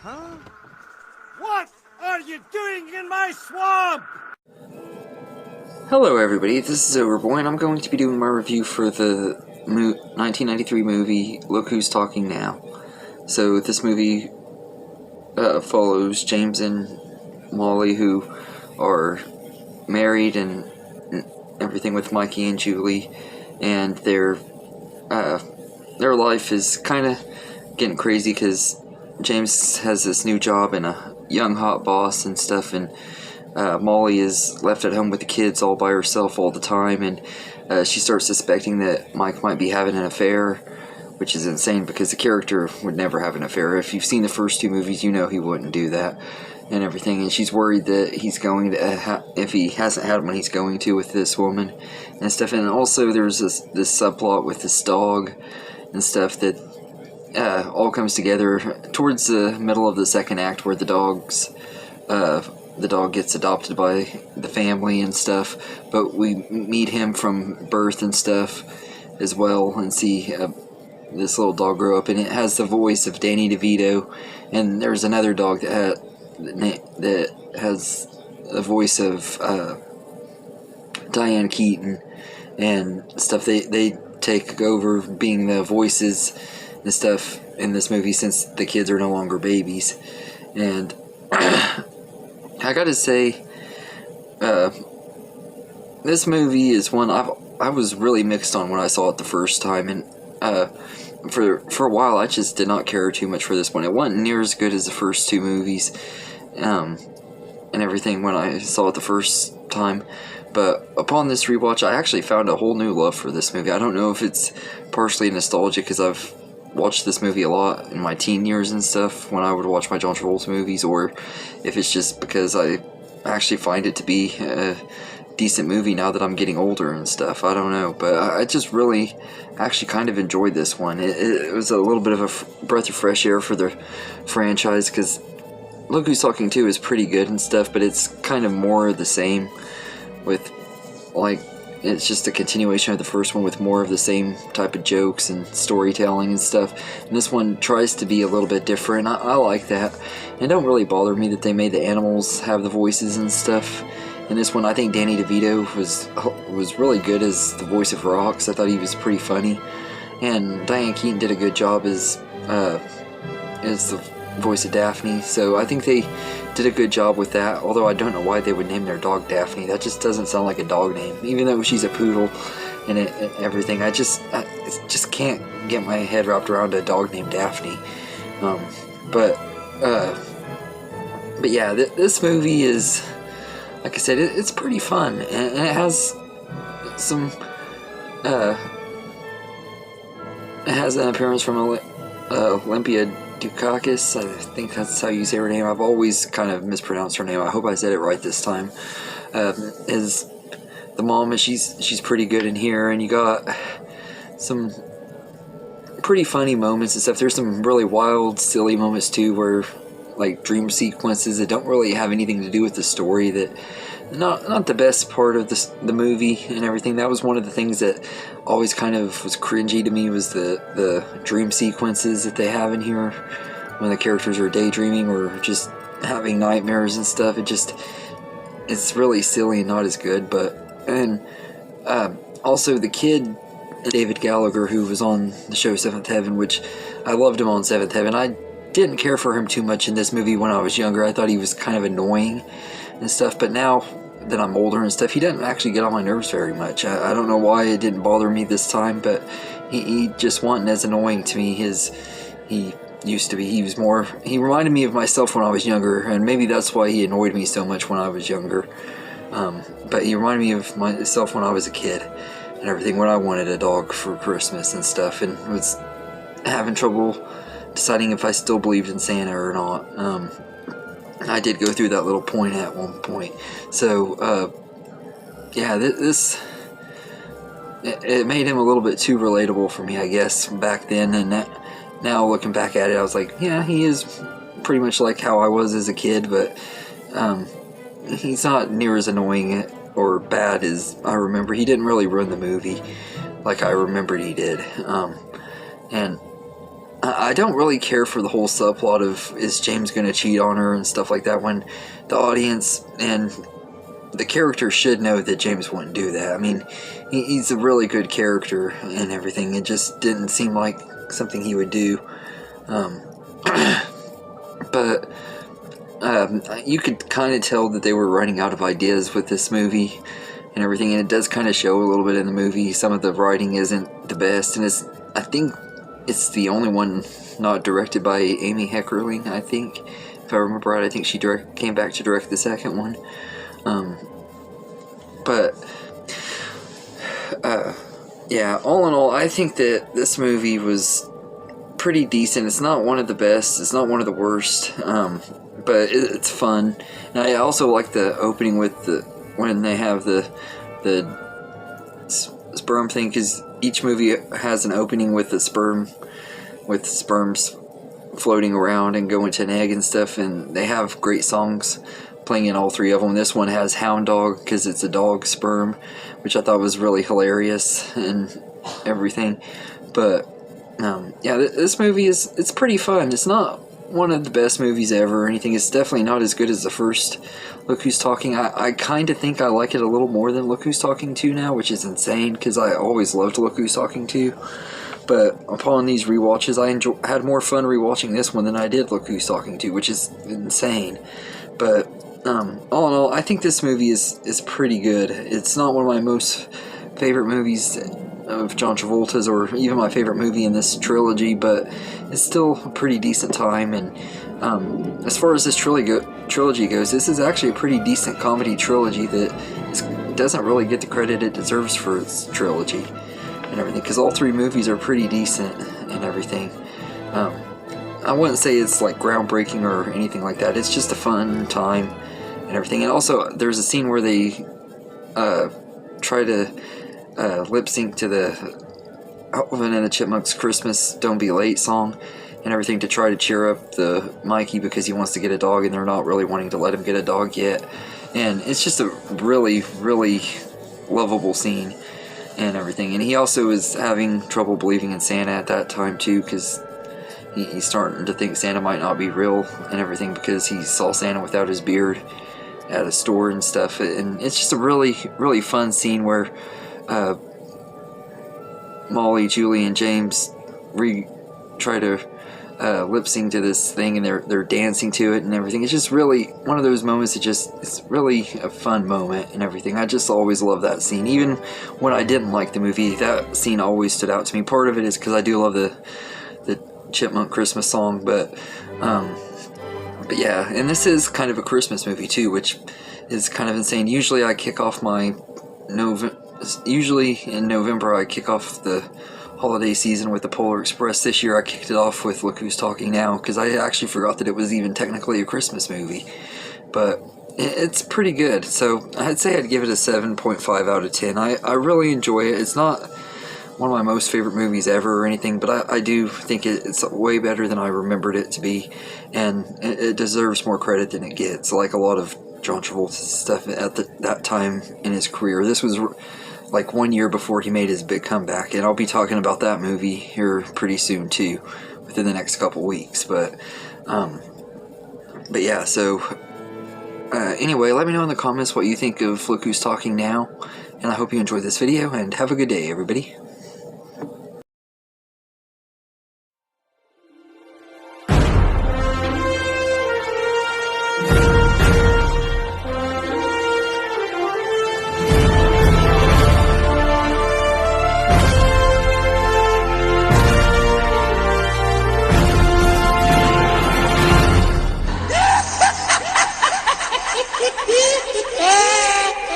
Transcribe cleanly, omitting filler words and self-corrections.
Huh? What are you doing in my swamp? Hello everybody, this is Overboy and I'm going to be doing my review for the 1993 movie Look Who's Talking Now. So this movie follows James and Molly, who are married and everything with Mikey and Julie, and their life is kind of getting crazy because James has this new job and a young hot boss and stuff, and Molly is left at home with the kids all by herself all the time, and she starts suspecting that Mike might be having an affair, which is insane because the character would never have an affair. If you've seen the first two movies, you know he wouldn't do that and everything, and she's worried that he's going to, if he hasn't had one, he's going to with this woman and stuff. And also there's this subplot with this dog and stuff that all comes together towards the middle of the second act, where the dog gets adopted by the family and stuff, but we meet him from birth and stuff as well, and see this little dog grow up, and it has the voice of Danny DeVito. And there's another dog that has the voice of Diane Keaton and stuff. They take over being the voices and stuff in this movie since the kids are no longer babies. And I gotta say, this movie is one I was really mixed on when I saw it the first time, and for a while I just did not care too much for this one. It wasn't near as good as the first two movies, and everything when I saw it the first time. But upon this rewatch, I actually found a whole new love for this movie. I don't know if it's partially nostalgia because I've watched this movie a lot in my teen years and stuff when I would watch my John Travolta movies, or if it's just because I actually find it to be a decent movie now that I'm getting older and stuff. I don't know, but I just really actually kind of enjoyed this one. It was a little bit of a breath of fresh air for the franchise, because Look Who's Talking 2 is pretty good and stuff, but it's kind of more of the same with, like, it's just a continuation of the first one with more of the same type of jokes and storytelling and stuff. And this one tries to be a little bit different. I like that. And it don't really bother me that they made the animals have the voices and stuff. In this one, I think Danny DeVito was really good as the voice of Rox. I thought he was pretty funny. And Diane Keaton did a good job as the voice of Daphne. So I think they did a good job with that, although I don't know why they would name their dog Daphne. That just doesn't sound like a dog name, even though she's a poodle and everything. I just can't get my head wrapped around a dog named Daphne. But yeah, this movie is, like I said, it's pretty fun, and it has some it has an appearance from Olympia Dukakis. I think that's how you say her name. I've always kind of mispronounced her name. I hope I said it right this time. Is the mom, and she's pretty good in here, and you got some pretty funny moments and stuff. There's some really wild, silly moments too, where, like, dream sequences that don't really have anything to do with the story, that not the best part of the movie and everything. That was one of the things that always kind of was cringy to me, was the dream sequences that they have in here when the characters are daydreaming or just having nightmares and stuff. It's really silly and not as good. And also the kid, David Gallagher, who was on the show Seventh Heaven, which I loved him on Seventh Heaven. I didn't care for him too much in this movie when I was younger. I thought he was kind of annoying and stuff, but now that I'm older and stuff, he doesn't actually get on my nerves very much. I don't know why it didn't bother me this time, but he just wasn't as annoying to me as he used to be. He reminded me of myself when I was younger, and maybe that's why he annoyed me so much when I was younger. But he reminded me of myself when I was a kid and everything, when I wanted a dog for Christmas and stuff, and was having trouble deciding if I still believed in Santa or not. I did go through that little point at one point. So, yeah, it made him a little bit too relatable for me, I guess, back then. And now looking back at it, I was like, yeah, he is pretty much like how I was as a kid, but he's not near as annoying or bad as I remember. He didn't really ruin the movie like I remembered he did. And I don't really care for the whole subplot of is James going to cheat on her and stuff like that, when the audience and the character should know that James wouldn't do that. I mean, he's a really good character and everything. It just didn't seem like something he would do. But you could kind of tell that they were running out of ideas with this movie and everything, and it does kind of show a little bit in the movie. Some of the writing isn't the best, and I think it's the only one not directed by Amy Heckerling, I think. If I remember right, I think she came back to direct the second one. Yeah, all in all, I think that this movie was pretty decent. It's not one of the best, it's not one of the worst, but it's fun. And I also like the opening with when they have the sperm thing, because each movie has an opening with the sperms floating around and going to an egg and stuff, and they have great songs playing in all three of them. This one has Hound Dog because it's a dog sperm, which I thought was really hilarious and everything. But yeah, this movie it's pretty fun. It's not one of the best movies ever or anything. It's definitely not as good as the first Look Who's Talking. I kind of think I like it a little more than Look Who's Talking 2 now, which is insane because I always loved Look Who's Talking 2. But upon these rewatches, I had more fun rewatching this one than I did Look Who's Talking 2, which is insane. But all in all, I think this movie is pretty good. It's not one of my most favorite movies of John Travolta's, or even my favorite movie in this trilogy, but it's still a pretty decent time. And as far as this trilogy goes, this is actually a pretty decent comedy trilogy that doesn't really get the credit it deserves for its trilogy and everything, because all three movies are pretty decent and everything. I wouldn't say it's like groundbreaking or anything like that. It's just a fun time and everything. And also, there's a scene where they try to lip sync to the Alvin and the Chipmunks Christmas Don't Be Late song and everything to try to cheer up the Mikey because he wants to get a dog and they're not really wanting to let him get a dog yet. And it's just a really, really lovable scene and everything. And he also is having trouble believing in Santa at that time too, because he's starting to think Santa might not be real and everything because he saw Santa without his beard at a store and stuff. And it's just a really, really fun scene where Molly, Julie, and James try to lip sync to this thing, and they're dancing to it and everything. It's just really one of those moments it's really a fun moment and everything. I just always love that scene. Even when I didn't like the movie, that scene always stood out to me. Part of it is because I do love the Chipmunk Christmas song, but yeah, and this is kind of a Christmas movie too, which is kind of insane. Usually in November I kick off the holiday season with the Polar Express. This year I kicked it off with Look Who's Talking Now, because I actually forgot that it was even technically a Christmas movie. But it's pretty good, so I'd say I'd give it a 7.5 out of 10. I really enjoy it. It's not one of my most favorite movies ever or anything, but I do think it's way better than I remembered it to be, and it deserves more credit than it gets, like a lot of John Travolta's stuff at that time in his career. This was like 1 year before he made his big comeback, and I'll be talking about that movie here pretty soon too, within the next couple weeks. But yeah, so anyway, let me know in the comments what you think of Look Who's Talking Now, and I hope you enjoyed this video, and have a good day, everybody. Yeah!